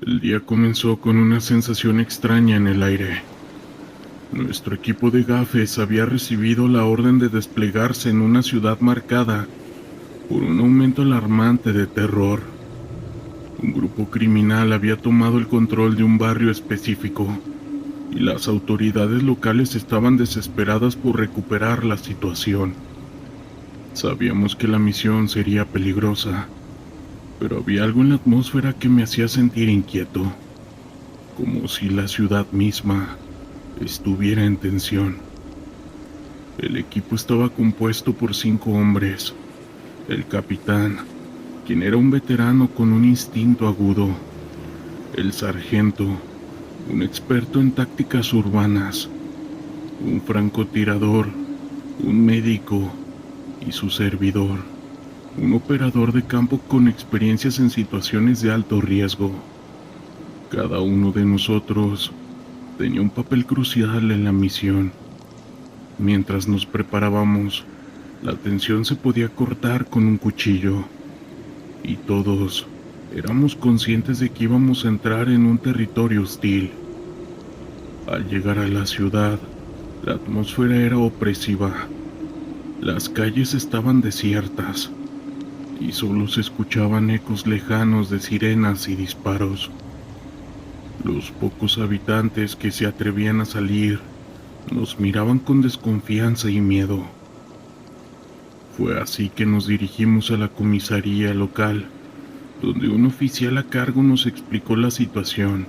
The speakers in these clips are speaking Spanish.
El día comenzó con una sensación extraña en el aire. Nuestro equipo de gafes había recibido la orden de desplegarse en una ciudad marcada por un aumento alarmante de terror. Un grupo criminal había tomado el control de un barrio específico, y las autoridades locales estaban desesperadas por recuperar la situación. Sabíamos que la misión sería peligrosa, pero había algo en la atmósfera que me hacía sentir inquieto, como si la ciudad misma estuviera en tensión. El equipo estaba compuesto por 5 hombres: el capitán, quien era un veterano con un instinto agudo; el sargento, un experto en tácticas urbanas; un francotirador; un médico; y su servidor, un operador de campo con experiencias en situaciones de alto riesgo. Cada uno de nosotros tenía un papel crucial en la misión. Mientras nos preparábamos, la tensión se podía cortar con un cuchillo, y todos éramos conscientes de que íbamos a entrar en un territorio hostil. Al llegar a la ciudad, la atmósfera era opresiva. Las calles estaban desiertas, y solo se escuchaban ecos lejanos de sirenas y disparos. Los pocos habitantes que se atrevían a salir nos miraban con desconfianza y miedo. Fue así que nos dirigimos a la comisaría local, donde un oficial a cargo nos explicó la situación.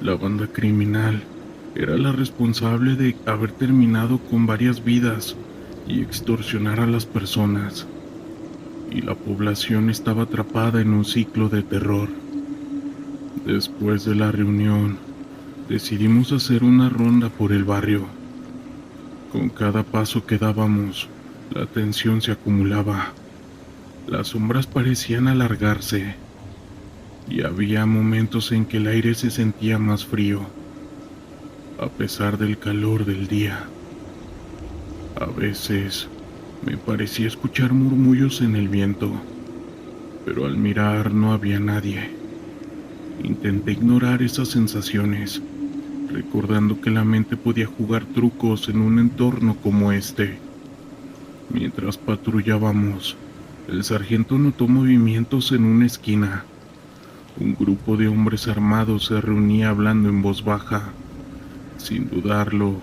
La banda criminal era la responsable de haber terminado con varias vidas y extorsionar a las personas, y la población estaba atrapada en un ciclo de terror. Después de la reunión, decidimos hacer una ronda por el barrio. Con cada paso que dábamos, la tensión se acumulaba. Las sombras parecían alargarse, y había momentos en que el aire se sentía más frío, a pesar del calor del día. A veces me parecía escuchar murmullos en el viento, pero al mirar no había nadie. Intenté ignorar esas sensaciones, recordando que la mente podía jugar trucos en un entorno como este. Mientras patrullábamos, el sargento notó movimientos en una esquina. Un grupo de hombres armados se reunía hablando en voz baja. Sin dudarlo,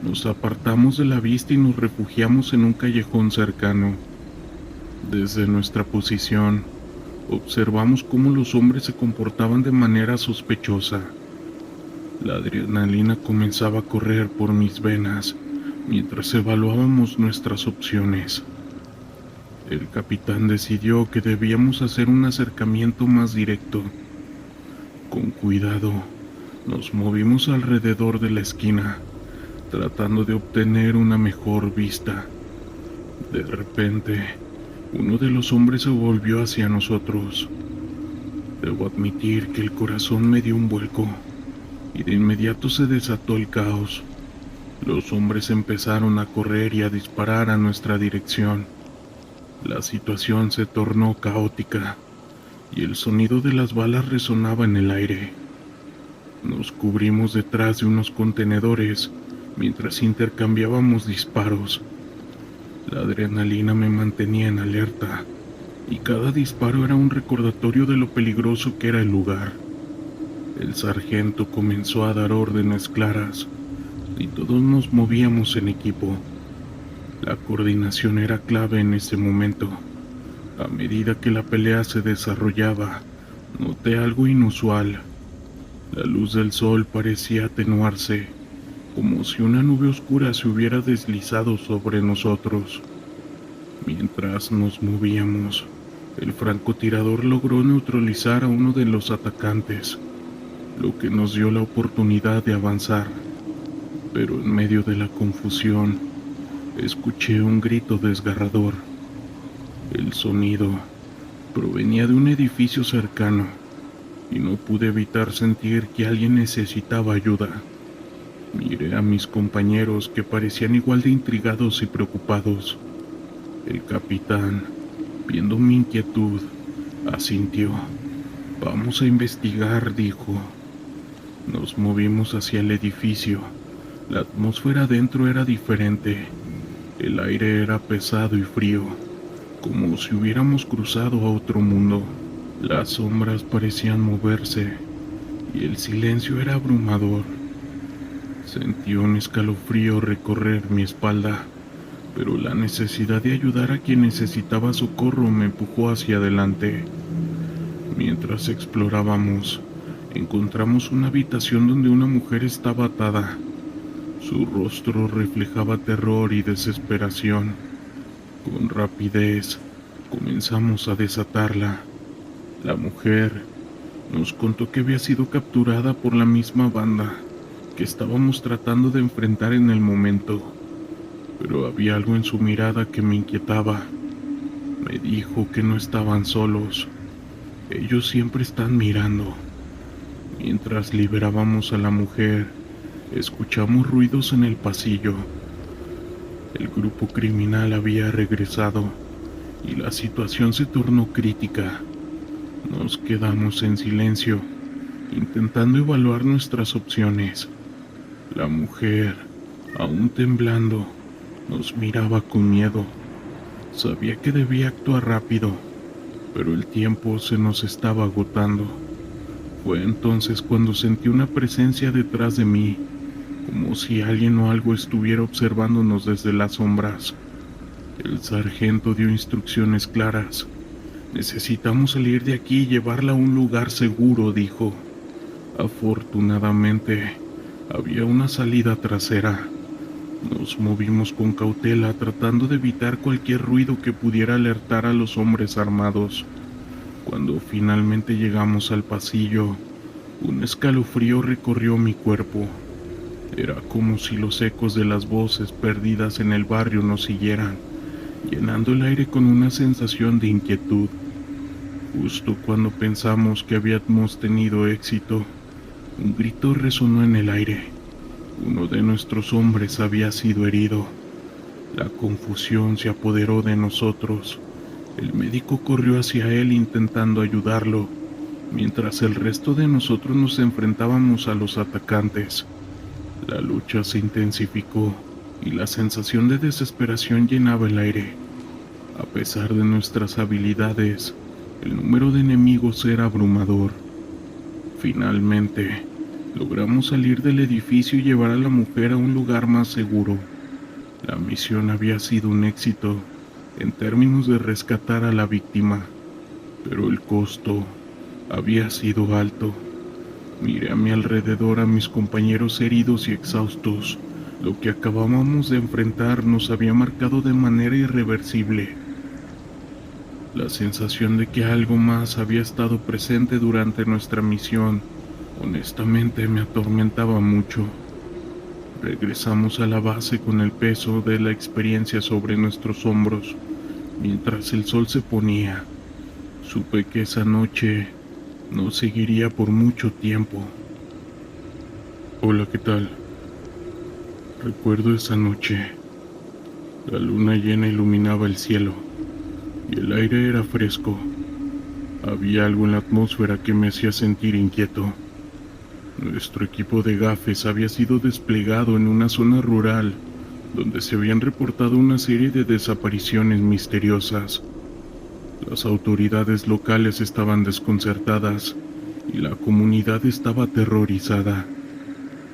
nos apartamos de la vista y nos refugiamos en un callejón cercano. Desde nuestra posición, observamos cómo los hombres se comportaban de manera sospechosa. La adrenalina comenzaba a correr por mis venas mientras evaluábamos nuestras opciones. El capitán decidió que debíamos hacer un acercamiento más directo. Con cuidado, nos movimos alrededor de la esquina, tratando de obtener una mejor vista. De repente, uno de los hombres se volvió hacia nosotros. Debo admitir que el corazón me dio un vuelco, y de inmediato se desató el caos. Los hombres empezaron a correr y a disparar a nuestra dirección. La situación se tornó caótica, y el sonido de las balas resonaba en el aire. Nos cubrimos detrás de unos contenedores mientras intercambiábamos disparos. La adrenalina me mantenía en alerta, y cada disparo era un recordatorio de lo peligroso que era el lugar. El sargento comenzó a dar órdenes claras, y todos nos movíamos en equipo. La coordinación era clave en ese momento. A medida que la pelea se desarrollaba, noté algo inusual. La luz del sol parecía atenuarse, como si una nube oscura se hubiera deslizado sobre nosotros. Mientras nos movíamos, el francotirador logró neutralizar a uno de los atacantes, lo que nos dio la oportunidad de avanzar. Pero en medio de la confusión, escuché un grito desgarrador. El sonido provenía de un edificio cercano, y no pude evitar sentir que alguien necesitaba ayuda. Miré a mis compañeros, que parecían igual de intrigados y preocupados. El capitán, viendo mi inquietud, asintió. Vamos a investigar, dijo. Nos movimos hacia el edificio. La atmósfera dentro era diferente. El aire era pesado y frío, como si hubiéramos cruzado a otro mundo. Las sombras parecían moverse y el silencio era abrumador. Sentí un escalofrío recorrer mi espalda, pero la necesidad de ayudar a quien necesitaba socorro me empujó hacia adelante. Mientras explorábamos, encontramos una habitación donde una mujer estaba atada. Su rostro reflejaba terror y desesperación. Con rapidez, comenzamos a desatarla. La mujer nos contó que había sido capturada por la misma banda que estábamos tratando de enfrentar en el momento, pero había algo en su mirada que me inquietaba. Me dijo que no estaban solos. Ellos siempre están mirando. Mientras liberábamos a la mujer, escuchamos ruidos en el pasillo. El grupo criminal había regresado y la situación se tornó crítica. Nos quedamos en silencio, intentando evaluar nuestras opciones. La mujer, aún temblando, nos miraba con miedo. Sabía que debía actuar rápido, pero el tiempo se nos estaba agotando. Fue entonces cuando sentí una presencia detrás de mí, como si alguien o algo estuviera observándonos desde las sombras. El sargento dio instrucciones claras. Necesitamos salir de aquí y llevarla a un lugar seguro, dijo. Afortunadamente, había una salida trasera. Nos movimos con cautela, tratando de evitar cualquier ruido que pudiera alertar a los hombres armados. Cuando finalmente llegamos al pasillo, un escalofrío recorrió mi cuerpo. Era como si los ecos de las voces perdidas en el barrio nos siguieran, llenando el aire con una sensación de inquietud. Justo cuando pensamos que habíamos tenido éxito, un grito resonó en el aire. Uno de nuestros hombres había sido herido. La confusión se apoderó de nosotros. El médico corrió hacia él intentando ayudarlo, mientras el resto de nosotros nos enfrentábamos a los atacantes. La lucha se intensificó y la sensación de desesperación llenaba el aire. A pesar de nuestras habilidades, el número de enemigos era abrumador. Finalmente, logramos salir del edificio y llevar a la mujer a un lugar más seguro. La misión había sido un éxito en términos de rescatar a la víctima, pero el costo había sido alto. Miré a mi alrededor a mis compañeros heridos y exhaustos. Lo que acabábamos de enfrentar nos había marcado de manera irreversible. La sensación de que algo más había estado presente durante nuestra misión, honestamente, me atormentaba mucho. Regresamos a la base con el peso de la experiencia sobre nuestros hombros, mientras el sol se ponía. Supe que esa noche no seguiría por mucho tiempo. Hola, ¿qué tal? Recuerdo esa noche. La luna llena iluminaba el cielo y el aire era fresco. Había algo en la atmósfera que me hacía sentir inquieto. Nuestro equipo de gafes había sido desplegado en una zona rural donde se habían reportado una serie de desapariciones misteriosas. Las autoridades locales estaban desconcertadas y la comunidad estaba aterrorizada.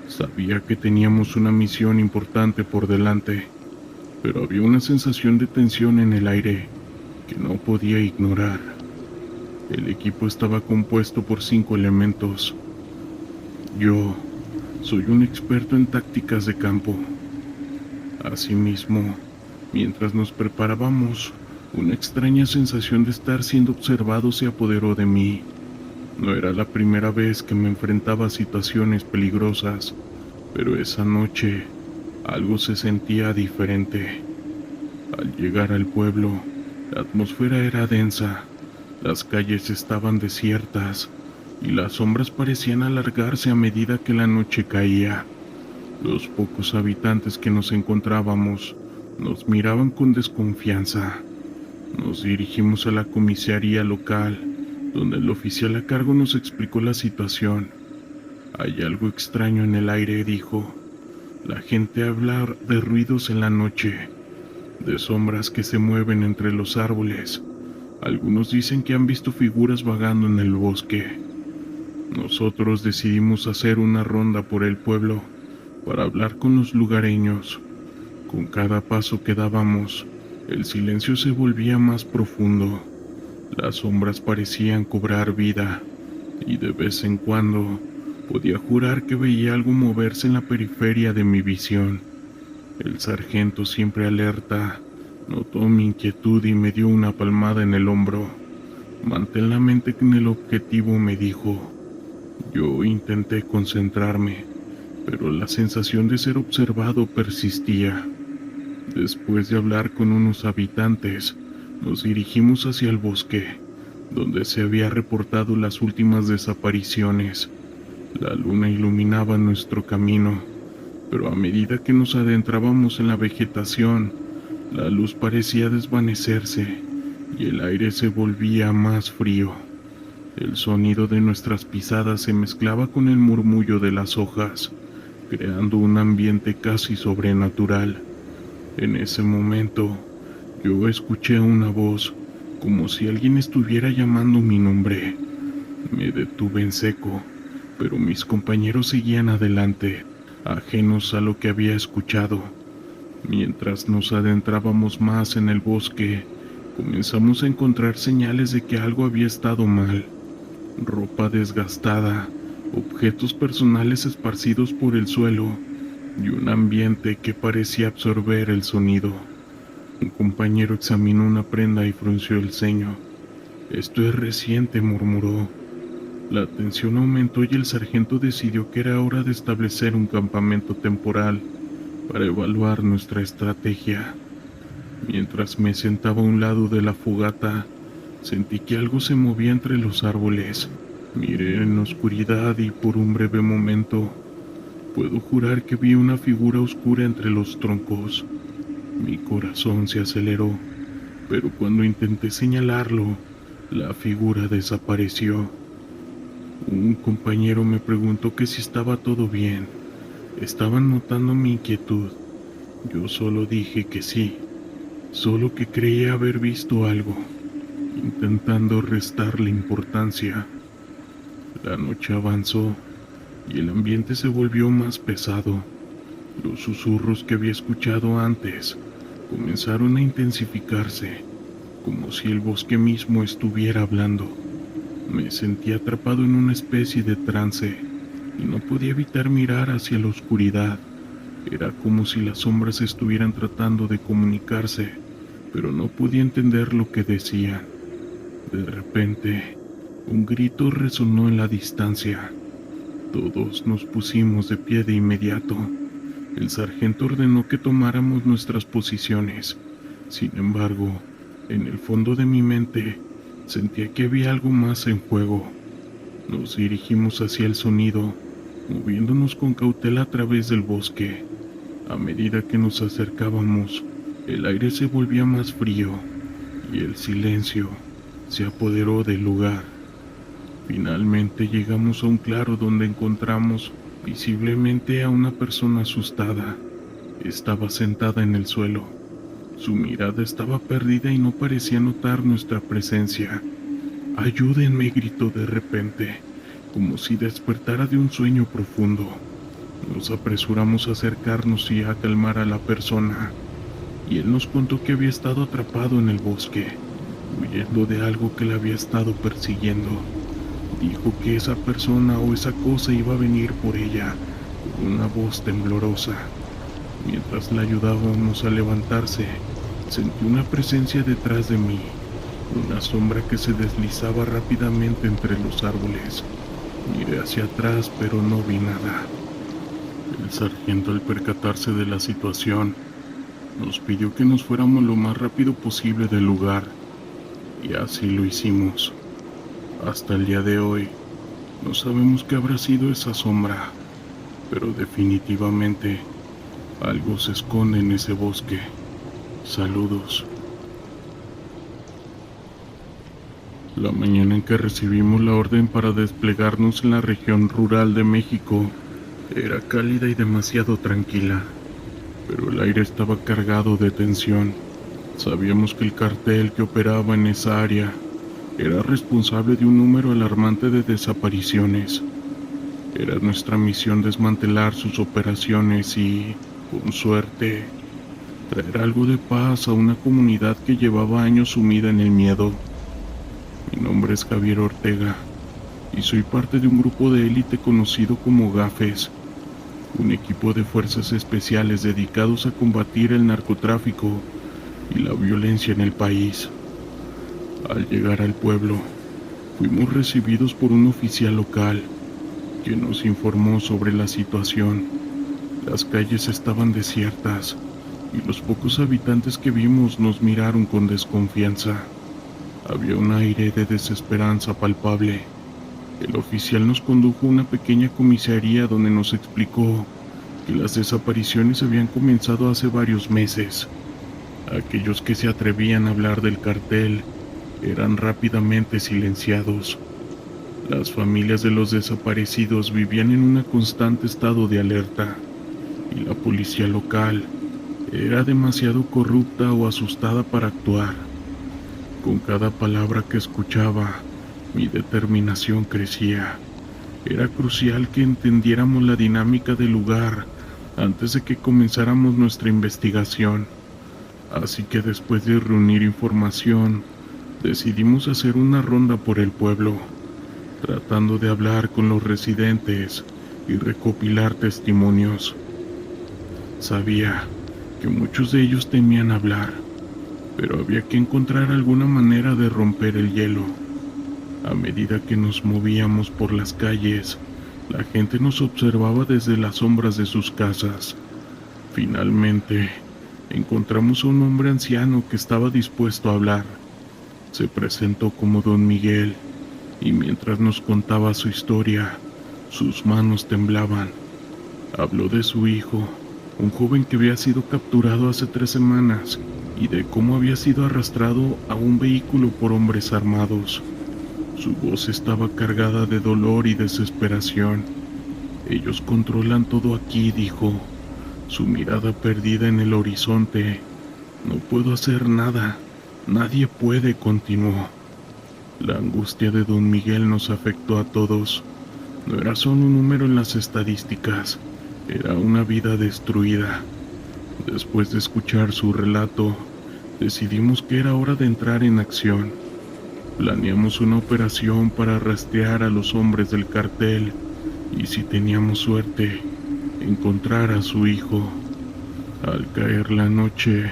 Sabía que teníamos una misión importante por delante, pero había una sensación de tensión en el aire que no podía ignorar. El equipo estaba compuesto por 5 elementos. Yo soy un experto en tácticas de campo. Asimismo, mientras nos preparábamos, una extraña sensación de estar siendo observado se apoderó de mí. No era la primera vez que me enfrentaba a situaciones peligrosas, pero esa noche algo se sentía diferente. Al llegar al pueblo, la atmósfera era densa, las calles estaban desiertas y las sombras parecían alargarse a medida que la noche caía. Los pocos habitantes que nos encontrábamos nos miraban con desconfianza. Nos dirigimos a la comisaría local, donde el oficial a cargo nos explicó la situación. Hay algo extraño en el aire, dijo. La gente habla de ruidos en la noche, de sombras que se mueven entre los árboles. Algunos dicen que han visto figuras vagando en el bosque. Nosotros decidimos hacer una ronda por el pueblo para hablar con los lugareños. Con cada paso que dábamos, el silencio se volvía más profundo. Las sombras parecían cobrar vida, y de vez en cuando podía jurar que veía algo moverse en la periferia de mi visión. El sargento, siempre alerta, notó mi inquietud y me dio una palmada en el hombro. Mantén la mente en el objetivo, me dijo. Yo intenté concentrarme, pero la sensación de ser observado persistía. Después de hablar con unos habitantes, nos dirigimos hacia el bosque, donde se había reportado las últimas desapariciones. La luna iluminaba nuestro camino, pero a medida que nos adentrábamos en la vegetación, la luz parecía desvanecerse y el aire se volvía más frío. El sonido de nuestras pisadas se mezclaba con el murmullo de las hojas, creando un ambiente casi sobrenatural. En ese momento, yo escuché una voz, como si alguien estuviera llamando mi nombre. Me detuve en seco, pero mis compañeros seguían adelante, ajenos a lo que había escuchado. Mientras nos adentrábamos más en el bosque, comenzamos a encontrar señales de que algo había estado mal. Ropa desgastada, objetos personales esparcidos por el suelo y un ambiente que parecía absorber el sonido. Un compañero examinó una prenda y frunció el ceño. Esto es reciente, murmuró. La tensión aumentó y el sargento decidió que era hora de establecer un campamento temporal para evaluar nuestra estrategia. Mientras me sentaba a un lado de la fogata, sentí que algo se movía entre los árboles. Miré en la oscuridad y por un breve momento, puedo jurar que vi una figura oscura entre los troncos. Mi corazón se aceleró, pero cuando intenté señalarlo, la figura desapareció. Un compañero me preguntó que si estaba todo bien. Estaban notando mi inquietud. Yo solo dije que sí, solo que creía haber visto algo, intentando restarle importancia. La noche avanzó y el ambiente se volvió más pesado. Los susurros que había escuchado antes comenzaron a intensificarse, como si el bosque mismo estuviera hablando. Me sentí atrapado en una especie de trance y no podía evitar mirar hacia la oscuridad. Era como si las sombras estuvieran tratando de comunicarse, pero no podía entender lo que decían. De repente, un grito resonó en la distancia. Todos nos pusimos de pie de inmediato. El sargento ordenó que tomáramos nuestras posiciones. Sin embargo, en el fondo de mi mente, sentía que había algo más en juego. Nos dirigimos hacia el sonido, moviéndonos con cautela a través del bosque. A medida que nos acercábamos, el aire se volvía más frío y el silencio se apoderó del lugar. Finalmente llegamos a un claro donde encontramos visiblemente a una persona asustada. Estaba sentada en el suelo. Su mirada estaba perdida y no parecía notar nuestra presencia. «Ayúdenme», gritó de repente, como si despertara de un sueño profundo. Nos apresuramos a acercarnos y a calmar a la persona, y él nos contó que había estado atrapado en el bosque, huyendo de algo que le había estado persiguiendo. Dijo que esa persona o esa cosa iba a venir por ella, con una voz temblorosa. Mientras la ayudábamos a levantarse, sentí una presencia detrás de mí, una sombra que se deslizaba rápidamente entre los árboles. Miré hacia atrás, pero no vi nada. El sargento, al percatarse de la situación, nos pidió que nos fuéramos lo más rápido posible del lugar, y así lo hicimos. Hasta el día de hoy, no sabemos qué habrá sido esa sombra, pero definitivamente algo se esconde en ese bosque. Saludos. La mañana en que recibimos la orden para desplegarnos en la región rural de México era cálida y demasiado tranquila, pero el aire estaba cargado de tensión. Sabíamos que el cartel que operaba en esa área era responsable de un número alarmante de desapariciones. Era nuestra misión desmantelar sus operaciones y, con suerte, traer algo de paz a una comunidad que llevaba años sumida en el miedo. Mi nombre es Javier Ortega y soy parte de un grupo de élite conocido como GAFES, un equipo de fuerzas especiales dedicados a combatir el narcotráfico y la violencia en el país. Al llegar al pueblo, fuimos recibidos por un oficial local, quien nos informó sobre la situación. Las calles estaban desiertas y los pocos habitantes que vimos nos miraron con desconfianza. Había un aire de desesperanza palpable. El oficial nos condujo a una pequeña comisaría donde nos explicó que las desapariciones habían comenzado hace varios meses. Aquellos que se atrevían a hablar del cartel eran rápidamente silenciados. Las familias de los desaparecidos vivían en un constante estado de alerta, y la policía local era demasiado corrupta o asustada para actuar. Con cada palabra que escuchaba, mi determinación crecía. Era crucial que entendiéramos la dinámica del lugar antes de que comenzáramos nuestra investigación. Así que después de reunir información, decidimos hacer una ronda por el pueblo, tratando de hablar con los residentes y recopilar testimonios. Sabía que muchos de ellos temían hablar, pero había que encontrar alguna manera de romper el hielo. A medida que nos movíamos por las calles, la gente nos observaba desde las sombras de sus casas. Finalmente, encontramos a un hombre anciano que estaba dispuesto a hablar. Se presentó como Don Miguel, y mientras nos contaba su historia, sus manos temblaban. Habló de su hijo, un joven que había sido capturado hace 3 semanas, y de cómo había sido arrastrado a un vehículo por hombres armados. Su voz estaba cargada de dolor y desesperación. Ellos controlan todo aquí, dijo, su mirada perdida en el horizonte. No puedo hacer nada, nadie puede, continuó. La angustia de Don Miguel nos afectó a todos. No era solo un número en las estadísticas, era una vida destruida. Después de escuchar su relato, decidimos que era hora de entrar en acción. Planeamos una operación para rastrear a los hombres del cartel y, si teníamos suerte, encontrar a su hijo. Al caer la noche,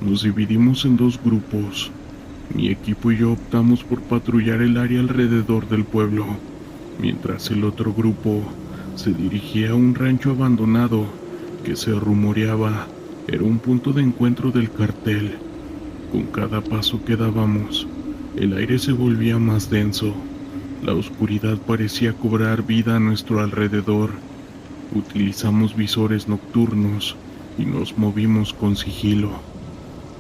nos dividimos en 2 grupos. Mi equipo y yo optamos por patrullar el área alrededor del pueblo, mientras el otro grupo se dirigía a un rancho abandonado que se rumoreaba era un punto de encuentro del cartel. Con cada paso que dábamos, el aire se volvía más denso. La oscuridad parecía cobrar vida a nuestro alrededor. Utilizamos visores nocturnos y nos movimos con sigilo,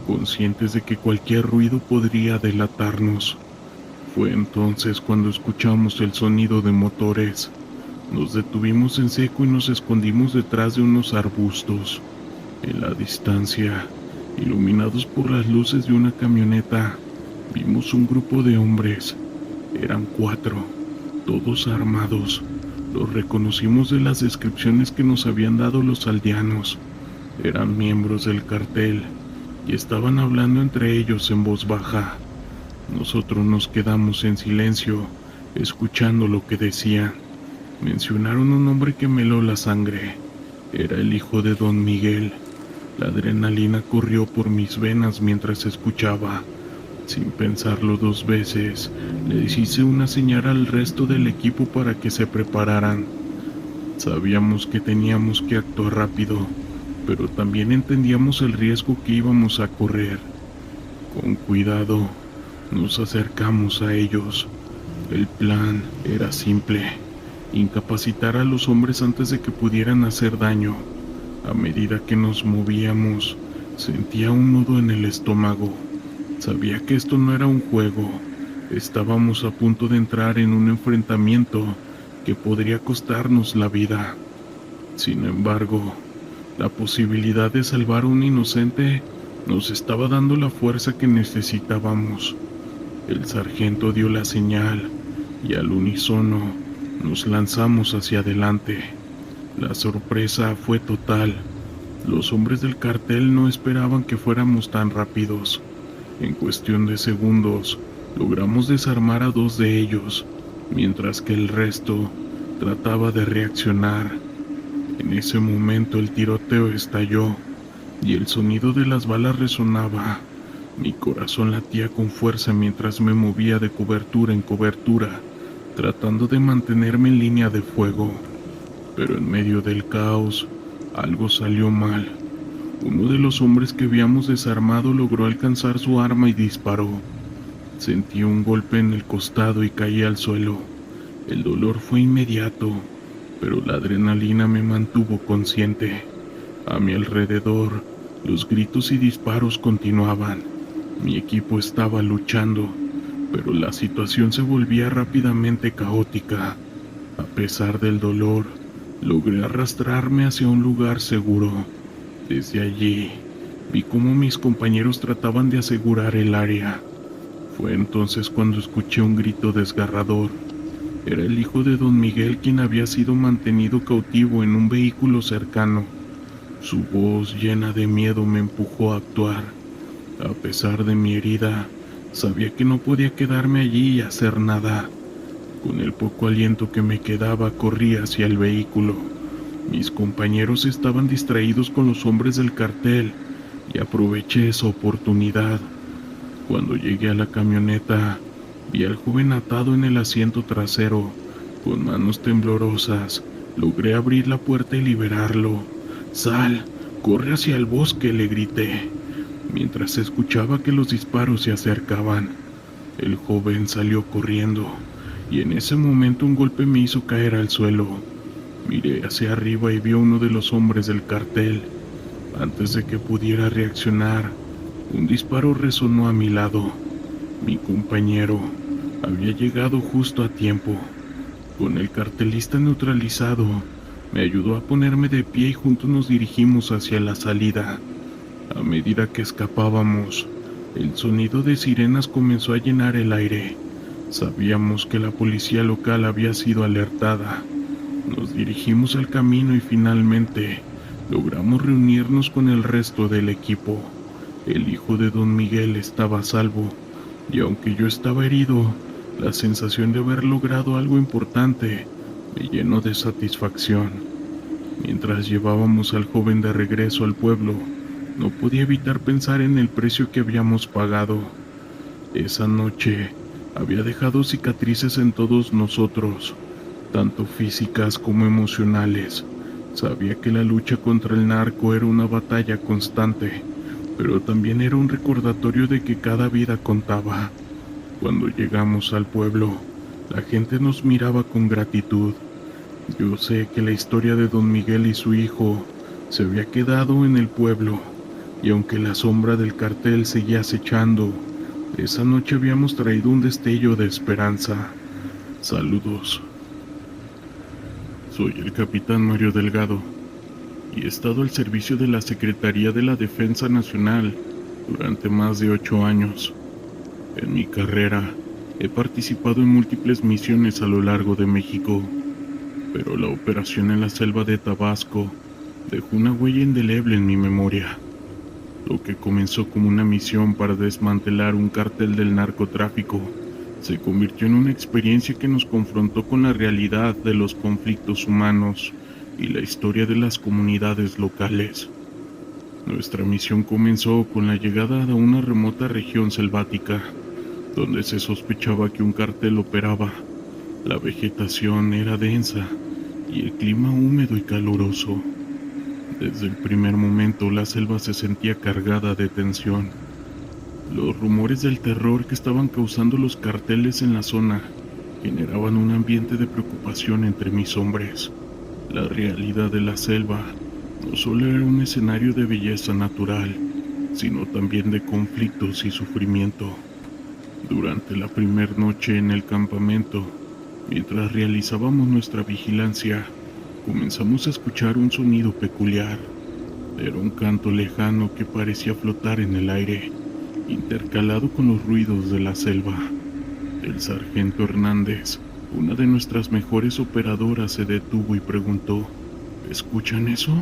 conscientes de que cualquier ruido podría delatarnos. Fue entonces cuando escuchamos el sonido de motores. Nos detuvimos en seco y nos escondimos detrás de unos arbustos. En la distancia, iluminados por las luces de una camioneta, vimos un grupo de hombres. Eran 4, todos armados. Los reconocimos de las descripciones que nos habían dado los aldeanos. Eran miembros del cartel y estaban hablando entre ellos en voz baja. Nosotros nos quedamos en silencio, escuchando lo que decían. Mencionaron un hombre que me heló la sangre. Era el hijo de Don Miguel. La adrenalina corrió por mis venas mientras escuchaba. Sin pensarlo 2 veces, les hice una señal al resto del equipo para que se prepararan. Sabíamos que teníamos que actuar rápido, pero también entendíamos el riesgo que íbamos a correr. Con cuidado, nos acercamos a ellos. El plan era simple: incapacitar a los hombres antes de que pudieran hacer daño. A medida que nos movíamos, sentía un nudo en el estómago. Sabía que esto no era un juego, Estábamos a punto de entrar en un enfrentamiento que podría costarnos la vida. Sin embargo, la posibilidad de salvar a un inocente nos estaba dando la fuerza que necesitábamos. El sargento dio la señal y al unísono nos lanzamos hacia adelante. La sorpresa fue total. Los hombres del cartel no esperaban que fuéramos tan rápidos. En cuestión de segundos, logramos desarmar a 2 de ellos, mientras que el resto trataba de reaccionar. En ese momento el tiroteo estalló y el sonido de las balas resonaba. Mi corazón latía con fuerza mientras me movía de cobertura en cobertura, tratando de mantenerme en línea de fuego. Pero en medio del caos, algo salió mal. Uno de los hombres que habíamos desarmado logró alcanzar su arma y disparó. Sentí un golpe en el costado y caí al suelo. El dolor fue inmediato, pero la adrenalina me mantuvo consciente. A mi alrededor, los gritos y disparos continuaban. Mi equipo estaba luchando, pero la situación se volvía rápidamente caótica. A pesar del dolor, logré arrastrarme hacia un lugar seguro. Desde allí, vi cómo mis compañeros trataban de asegurar el área. Fue entonces cuando escuché un grito desgarrador. Era el hijo de don Miguel quien había sido mantenido cautivo en un vehículo cercano. Su voz llena de miedo me empujó a actuar. A pesar de mi herida, sabía que no podía quedarme allí y hacer nada. Con el poco aliento que me quedaba, corrí hacia el vehículo. Mis compañeros estaban distraídos con los hombres del cartel y aproveché esa oportunidad. Cuando llegué a la camioneta, vi al joven atado en el asiento trasero. Con manos temblorosas, logré abrir la puerta y liberarlo. «Sal, corre hacia el bosque», le grité, mientras escuchaba que los disparos se acercaban. El joven salió corriendo, y en ese momento un golpe me hizo caer al suelo. Miré hacia arriba y vi a uno de los hombres del cartel. Antes de que pudiera reaccionar, un disparo resonó a mi lado. Mi compañero había llegado justo a tiempo. Con el cartelista neutralizado, me ayudó a ponerme de pie y juntos nos dirigimos hacia la salida. A medida que escapábamos, el sonido de sirenas comenzó a llenar el aire. Sabíamos que la policía local había sido alertada. Nos dirigimos al camino y finalmente logramos reunirnos con el resto del equipo. El hijo de don Miguel estaba a salvo, y aunque yo estaba herido, la sensación de haber logrado algo importante me llenó de satisfacción. Mientras llevábamos al joven de regreso al pueblo, no podía evitar pensar en el precio que habíamos pagado. Esa noche había dejado cicatrices en todos nosotros, tanto físicas como emocionales. Sabía que la lucha contra el narco era una batalla constante, pero también era un recordatorio de que cada vida contaba. Cuando llegamos al pueblo, la gente nos miraba con gratitud. Yo sé que la historia de don Miguel y su hijo se había quedado en el pueblo, y aunque la sombra del cartel seguía acechando, esa noche habíamos traído un destello de esperanza. Saludos. Soy el capitán Mario Delgado, y he estado al servicio de la Secretaría de la Defensa Nacional durante más de 8 años. En mi carrera, he participado en múltiples misiones a lo largo de México, pero la operación en la selva de Tabasco dejó una huella indeleble en mi memoria. Lo que comenzó como una misión para desmantelar un cártel del narcotráfico se convirtió en una experiencia que nos confrontó con la realidad de los conflictos humanos y la historia de las comunidades locales. Nuestra misión comenzó con la llegada a una remota región selvática, donde se sospechaba que un cártel operaba. La vegetación era densa y el clima húmedo y caluroso. Desde el primer momento la selva se sentía cargada de tensión. Los rumores del terror que estaban causando los carteles en la zona generaban un ambiente de preocupación entre mis hombres. La realidad de la selva no solo era un escenario de belleza natural, sino también de conflictos y sufrimiento. Durante la primera noche en el campamento, mientras realizábamos nuestra vigilancia, comenzamos a escuchar un sonido peculiar. Era un canto lejano que parecía flotar en el aire, intercalado con los ruidos de la selva. El sargento Hernández, una de nuestras mejores operadoras, se detuvo y preguntó: ¿escuchan eso?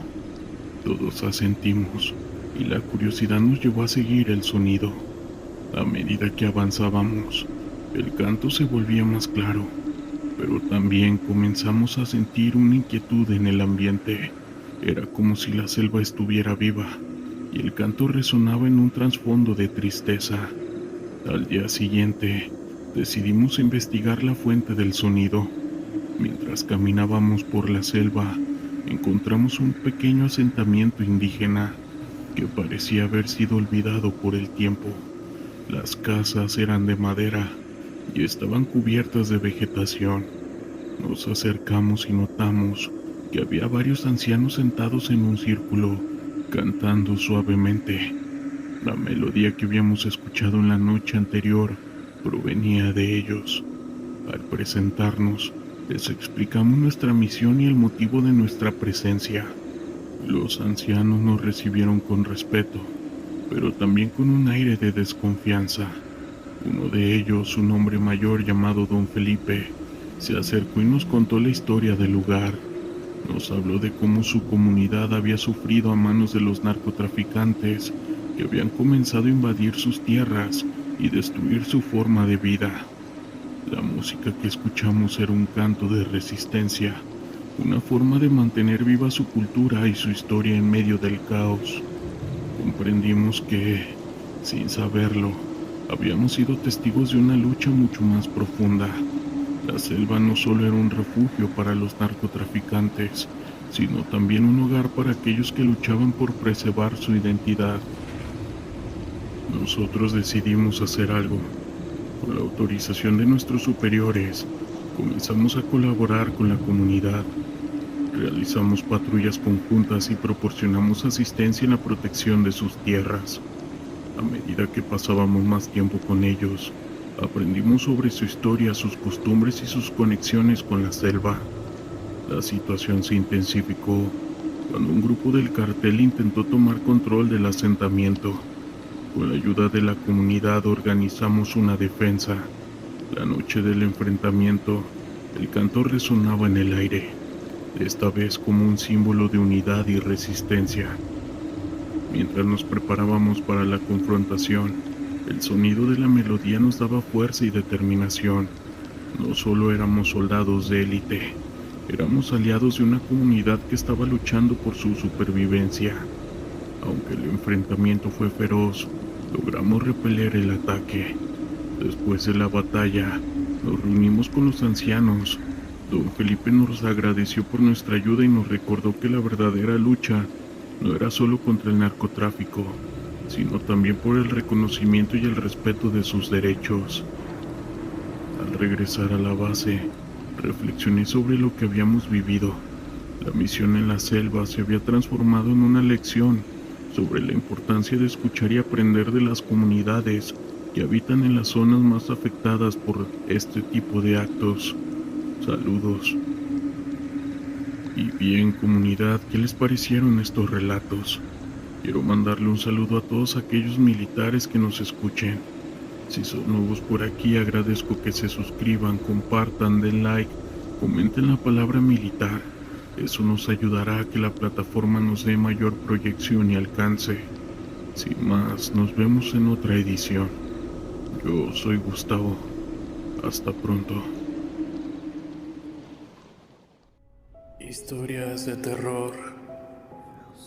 Todos asentimos, y la curiosidad nos llevó a seguir el sonido. A medida que avanzábamos, el canto se volvía más claro, pero también comenzamos a sentir una inquietud en el ambiente. Era como si la selva estuviera viva, y el canto resonaba en un trasfondo de tristeza. Al día siguiente, decidimos investigar la fuente del sonido. Mientras caminábamos por la selva, encontramos un pequeño asentamiento indígena que parecía haber sido olvidado por el tiempo. Las casas eran de madera y estaban cubiertas de vegetación. Nos acercamos y notamos que había varios ancianos sentados en un círculo, cantando suavemente. La melodía que habíamos escuchado en la noche anterior provenía de ellos. Al presentarnos, les explicamos nuestra misión y el motivo de nuestra presencia. Los ancianos nos recibieron con respeto, pero también con un aire de desconfianza. Uno de ellos, un hombre mayor llamado Don Felipe, se acercó y nos contó la historia del lugar. Nos habló de cómo su comunidad había sufrido a manos de los narcotraficantes que habían comenzado a invadir sus tierras y destruir su forma de vida. La música que escuchamos era un canto de resistencia, una forma de mantener viva su cultura y su historia en medio del caos. Comprendimos que, sin saberlo, habíamos sido testigos de una lucha mucho más profunda. La selva no solo era un refugio para los narcotraficantes, sino también un hogar para aquellos que luchaban por preservar su identidad. Nosotros decidimos hacer algo. Con la autorización de nuestros superiores, comenzamos a colaborar con la comunidad. Realizamos patrullas conjuntas y proporcionamos asistencia en la protección de sus tierras. A medida que pasábamos más tiempo con ellos, aprendimos sobre su historia, sus costumbres y sus conexiones con la selva. La situación se intensificó cuando un grupo del cartel intentó tomar control del asentamiento. Con la ayuda de la comunidad organizamos una defensa. La noche del enfrentamiento, el canto resonaba en el aire, esta vez como un símbolo de unidad y resistencia. Mientras nos preparábamos para la confrontación, el sonido de la melodía nos daba fuerza y determinación. No solo éramos soldados de élite, éramos aliados de una comunidad que estaba luchando por su supervivencia. Aunque el enfrentamiento fue feroz, logramos repeler el ataque. Después de la batalla, nos reunimos con los ancianos. Don Felipe nos agradeció por nuestra ayuda y nos recordó que la verdadera lucha no era solo contra el narcotráfico, sino también por el reconocimiento y el respeto de sus derechos. Al regresar a la base, reflexioné sobre lo que habíamos vivido. La misión en la selva se había transformado en una lección sobre la importancia de escuchar y aprender de las comunidades que habitan en las zonas más afectadas por este tipo de actos. Saludos. Y bien, comunidad, ¿qué les parecieron estos relatos? Quiero mandarle un saludo a todos aquellos militares que nos escuchen. Si son nuevos por aquí, agradezco que se suscriban, compartan, den like, comenten la palabra militar. Eso nos ayudará a que la plataforma nos dé mayor proyección y alcance. Sin más, nos vemos en otra edición. Yo soy Gustavo. Hasta pronto. Historias de terror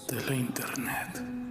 de la internet.